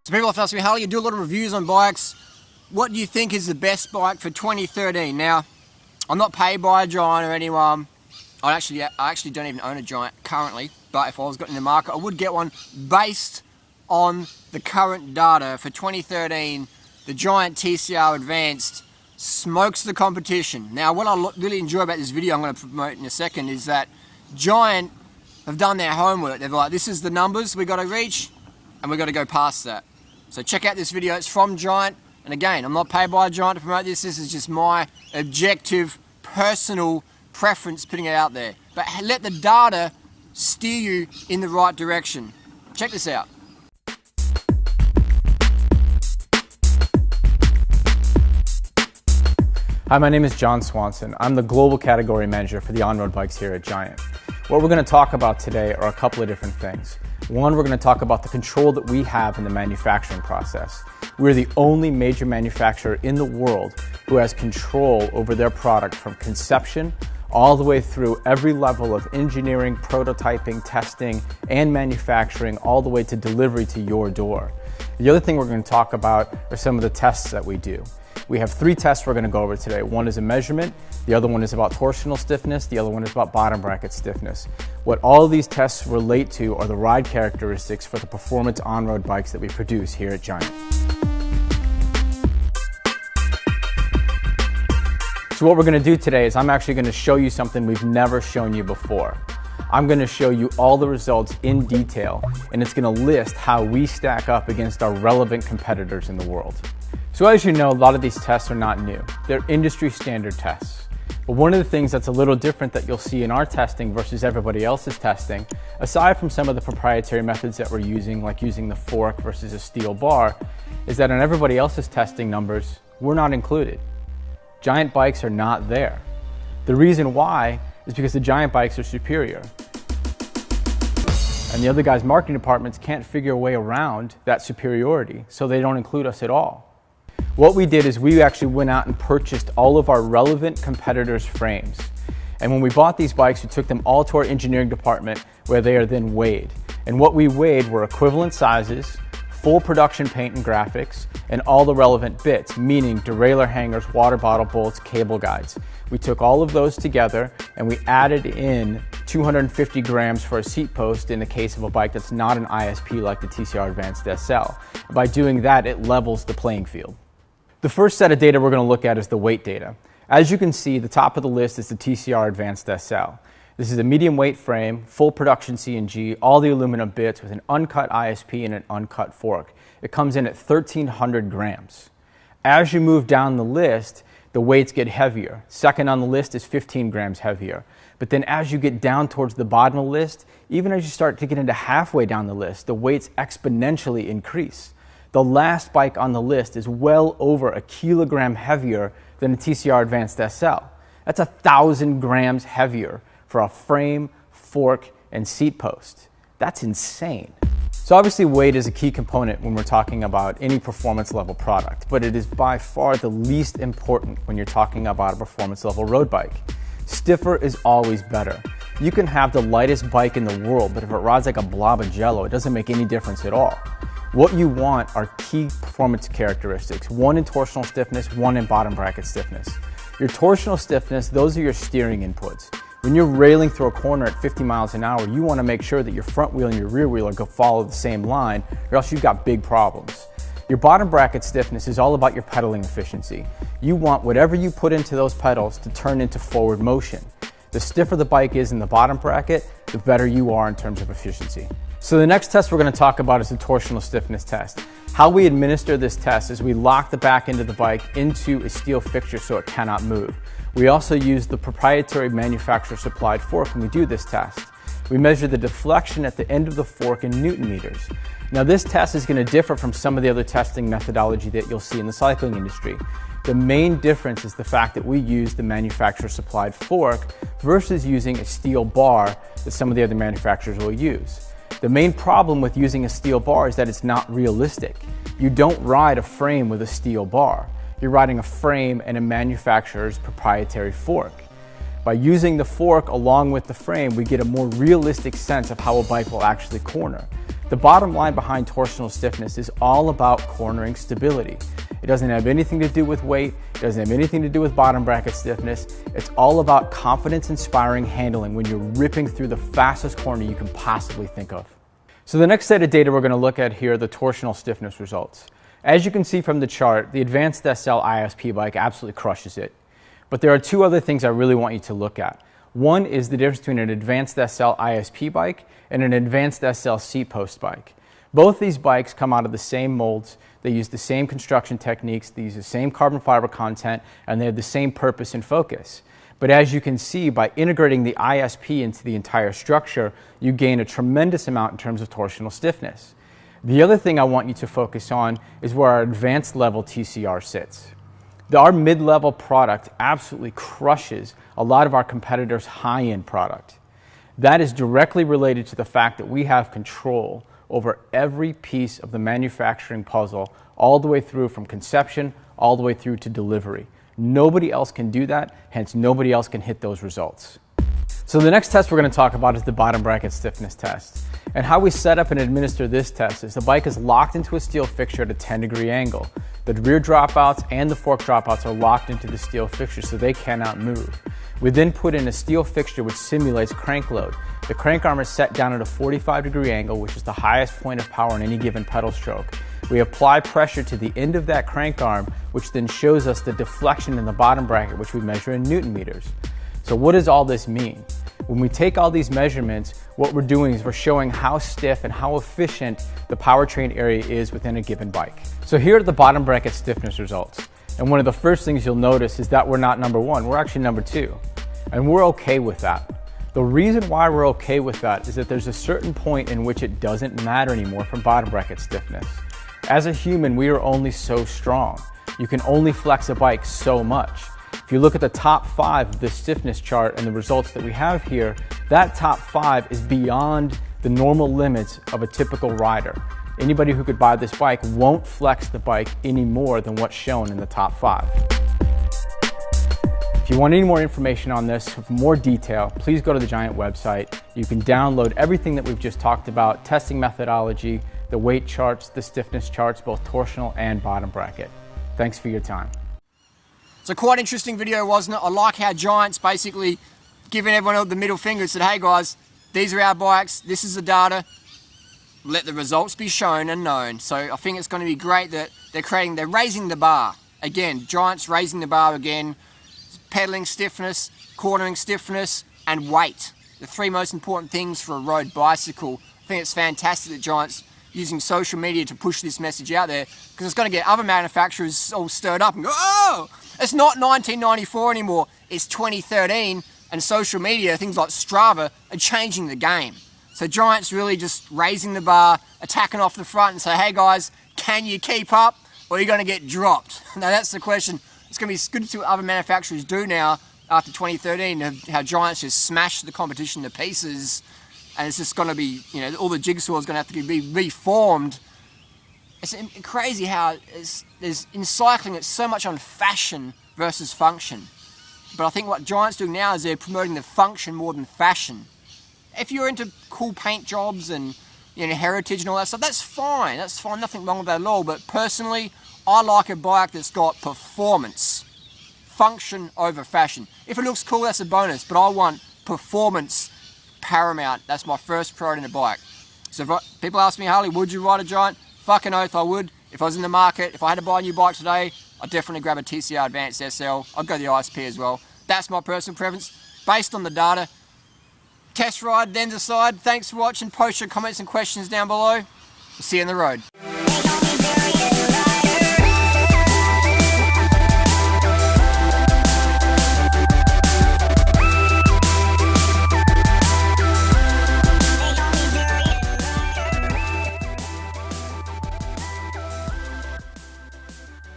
So people have asked me, Harley, you do a lot of reviews on bikes. What do you think is the best bike for 2013? Now, I'm not paid by a Giant or anyone. I actually don't even own a Giant currently, but if I was getting in the market, I would get one based on the current data for 2013. The Giant TCR Advanced smokes the competition. Now, what I really enjoy about this video I'm going to promote in a second is that Giant have done their homework. They're like, this is the numbers we got to reach, and we got to go past that. So check out this video. It's from Giant, and again, I'm not paid by a Giant to promote this. This is just my objective, personal preference putting it out there. But let the data steer you in the right direction. Check this out. Hi, my name is John Swanson. I'm the Global Category Manager for the on-road bikes here at Giant. What we're going to talk about today are a couple of different things. One, we're going to talk about the control that we have in the manufacturing process. We're the only major manufacturer in the world who has control over their product from conception all the way through every level of engineering, prototyping, testing, and manufacturing, all the way to delivery to your door. The other thing we're going to talk about are some of the tests that we do. We have 3 tests we're going to go over today. One is a measurement, the other one is about torsional stiffness, the other one is about bottom bracket stiffness. What all of these tests relate to are the ride characteristics for the performance on-road bikes that we produce here at Giant. So what we're going to do today is I'm actually going to show you something we've never shown you before. I'm going to show you all the results in detail, and it's going to list how we stack up against our relevant competitors in the world. So as you know, a lot of these tests are not new. They're industry standard tests. But one of the things that's a little different that you'll see in our testing versus everybody else's testing, aside from some of the proprietary methods that we're using, like using the fork versus a steel bar, is that on everybody else's testing numbers, we're not included. Giant bikes are not there. The reason why is because the Giant bikes are superior. And the other guys' marketing departments can't figure a way around that superiority, so they don't include us at all. What we did is we actually went out and purchased all of our relevant competitors' frames. And when we bought these bikes, we took them all to our engineering department where they are then weighed. And what we weighed were equivalent sizes, full production paint and graphics, and all the relevant bits, meaning derailleur hangers, water bottle bolts, cable guides. We took all of those together and we added in 250 grams for a seat post in the case of a bike that's not an ISP like the TCR Advanced SL. By doing that, it levels the playing field. The first set of data we're going to look at is the weight data. As you can see, the top of the list is the TCR Advanced SL. This is a medium weight frame, full production C&G, all the aluminum bits with an uncut ISP and an uncut fork. It comes in at 1,300 grams. As you move down the list, the weights get heavier. Second on the list is 15 grams heavier. But then as you get down towards the bottom of the list, even as you start to get into halfway down the list, the weights exponentially increase. The last bike on the list is well over a kilogram heavier than a TCR Advanced SL. That's 1,000 grams heavier for a frame, fork, and seat post. That's insane. So obviously weight is a key component when we're talking about any performance level product, but it is by far the least important when you're talking about a performance level road bike. Stiffer is always better. You can have the lightest bike in the world, but if it rides like a blob of jello, it doesn't make any difference at all. What you want are key performance characteristics, one in torsional stiffness, one in bottom bracket stiffness. Your torsional stiffness, those are your steering inputs. When you're railing through a corner at 50 miles an hour, you want to make sure that your front wheel and your rear wheel are follow the same line, or else you've got big problems. Your bottom bracket stiffness is all about your pedaling efficiency. You want whatever you put into those pedals to turn into forward motion. The stiffer the bike is in the bottom bracket, the better you are in terms of efficiency. So the next test we're going to talk about is the torsional stiffness test. How we administer this test is we lock the back end of the bike into a steel fixture so it cannot move. We also use the proprietary manufacturer supplied fork when we do this test. We measure the deflection at the end of the fork in Newton meters. Now this test is going to differ from some of the other testing methodology that you'll see in the cycling industry. The main difference is the fact that we use the manufacturer supplied fork versus using a steel bar that some of the other manufacturers will use. The main problem with using a steel bar is that it's not realistic. You don't ride a frame with a steel bar. You're riding a frame and a manufacturer's proprietary fork. By using the fork along with the frame, we get a more realistic sense of how a bike will actually corner. The bottom line behind torsional stiffness is all about cornering stability. It doesn't have anything to do with weight, it doesn't have anything to do with bottom bracket stiffness. It's all about confidence-inspiring handling when you're ripping through the fastest corner you can possibly think of. So the next set of data we're going to look at here are the torsional stiffness results. As you can see from the chart, the Advanced SL ISP bike absolutely crushes it. But there are two other things I really want you to look at. One is the difference between an Advanced SL ISP bike and an Advanced SL seat post bike. Both these bikes come out of the same molds, they use the same construction techniques, they use the same carbon fiber content, and they have the same purpose and focus. But as you can see, by integrating the ISP into the entire structure, you gain a tremendous amount in terms of torsional stiffness. The other thing I want you to focus on is where our advanced level TCR sits. Our mid-level product absolutely crushes a lot of our competitors' high-end product. That is directly related to the fact that we have control over every piece of the manufacturing puzzle, all the way through from conception, all the way through to delivery. Nobody else can do that, hence nobody else can hit those results. So the next test we're going to talk about is the bottom bracket stiffness test. And how we set up and administer this test is the bike is locked into a steel fixture at a 10-degree angle. The rear dropouts and the fork dropouts are locked into the steel fixture so they cannot move. We then put in a steel fixture which simulates crank load. The crank arm is set down at a 45-degree angle, which is the highest point of power in any given pedal stroke. We apply pressure to the end of that crank arm, which then shows us the deflection in the bottom bracket, which we measure in Newton meters. So what does all this mean? When we take all these measurements, what we're doing is we're showing how stiff and how efficient the powertrain area is within a given bike. So here are the bottom bracket stiffness results. And one of the first things you'll notice is that we're not number one, we're actually number two. And we're okay with that. The reason why we're okay with that is that there's a certain point in which it doesn't matter anymore for bottom bracket stiffness. As a human, we are only so strong. You can only flex a bike so much. If you look at the top 5 of the stiffness chart and the results that we have here, that top 5 is beyond the normal limits of a typical rider. Anybody who could buy this bike won't flex the bike any more than what's shown in the top 5. If you want any more information on this, for more detail, please go to the Giant website. You can download everything that we've just talked about, testing methodology, the weight charts, the stiffness charts, both torsional and bottom bracket. Thanks for your time. So quite interesting video, wasn't it? I like how Giant's basically giving everyone the middle finger and said, hey guys, these are our bikes, this is the data, let the results be shown and known. So I think it's going to be great that they're raising the bar. Again, Giant's raising the bar again, pedaling stiffness, cornering stiffness, and weight. The 3 most important things for a road bicycle. I think it's fantastic that Giant's using social media to push this message out there, because it's going to get other manufacturers all stirred up and go, oh, it's not 1994 anymore, it's 2013, and social media, things like Strava, are changing the game. So Giant's really just raising the bar, attacking off the front and say, hey guys, can you keep up or are you going to get dropped? Now that's the question. It's going to be good to see what other manufacturers do now after 2013, how Giant's just smashed the competition to pieces, and it's just going to be, you know, all the jigsaw is going to have to be reformed. It's crazy how there's in cycling, it's so much on fashion versus function. But I think what Giant's doing now is they're promoting the function more than fashion. If you're into cool paint jobs and, you know, heritage and all that stuff, that's fine. That's fine, nothing wrong with that at all. But personally, I like a bike that's got performance. Function over fashion. If it looks cool, that's a bonus, but I want performance paramount. That's my first priority in a bike. So if people ask me, Harley, would you ride a Giant? Fucking oath I would. If I was in the market, if I had to buy a new bike today, I'd definitely grab a TCR Advanced SL. I'd go the ISP as well. That's my personal preference, based on the data. Test ride, then decide. Thanks for watching. Post your comments and questions down below. We'll see you on the road.